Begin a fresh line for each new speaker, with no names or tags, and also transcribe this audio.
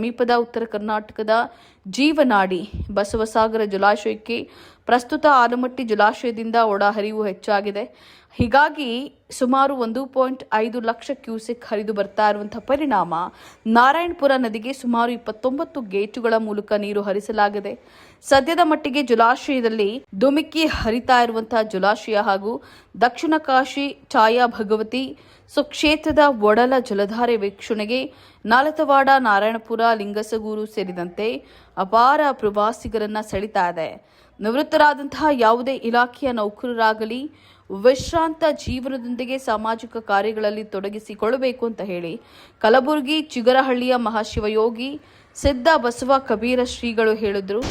ಸಮೀಪದ ಉತ್ತರ ಕರ್ನಾಟಕದ ಜೀವನಾಡಿ ಬಸವಸಾಗರ ಜಲಾಶಯಕ್ಕೆ ಪ್ರಸ್ತುತ ಆಲಮಟ್ಟಿ ಜಲಾಶಯದಿಂದ ಒಳಹರಿವು ಹೆಚ್ಚಾಗಿದೆ. ಹೀಗಾಗಿ ಸುಮಾರು 1.5 ಲಕ್ಷ ಕ್ಯೂಸೆಕ್ ಹರಿದು ಬರ್ತಾ ಇರುವಂತಹ ಪರಿಣಾಮ ನಾರಾಯಣಪುರ ನದಿಗೆ ಸುಮಾರು 29 ಗೇಟುಗಳ ಮೂಲಕ ನೀರು ಹರಿಸಲಾಗಿದೆ. ಸದ್ಯದ ಮಟ್ಟಿಗೆ ಜಲಾಶಯದಲ್ಲಿ ಧುಮಿಕ್ಕಿ ಹರಿತಾ ಇರುವಂತಹ ಜಲಾಶಯ ಹಾಗೂ ದಕ್ಷಿಣ ಕಾಶಿ ಛಾಯಾ ಭಗವತಿ ಸುಕ್ಷೇತ್ರದ ಒಡಲ ಜಲಧಾರೆ ವೀಕ್ಷಣೆಗೆ ನಾಲತವಾಡ, ನಾರಾಯಣಪುರ, ಲಿಂಗಸಗೂರು ಸೇರಿದಂತೆ ಅಪಾರ ಪ್ರವಾಸಿಗರನ್ನ ಸೆಳೀತಾ ಇದೆ. ನಿವೃತ್ತರಾದಂತಹ ಯಾವುದೇ ಇಲಾಖೆಯ ನೌಕರರಾಗಲಿ ವಿಶ್ರಾಂತ ಜೀವನದೊಂದಿಗೆ ಸಾಮಾಜಿಕ ಕಾರ್ಯಗಳಲ್ಲಿ ತೊಡಗಿಸಿಕೊಳ್ಳಬೇಕು ಅಂತ ಹೇಳಿ ಕಲಬುರಗಿ ಚಿಗರಹಳ್ಳಿಯ ಮಹಾಶಿವಯೋಗಿ ಸಿದ್ಧ ಬಸವ ಕಬೀರ ಶ್ರೀಗಳು ಹೇಳಿದ್ರು.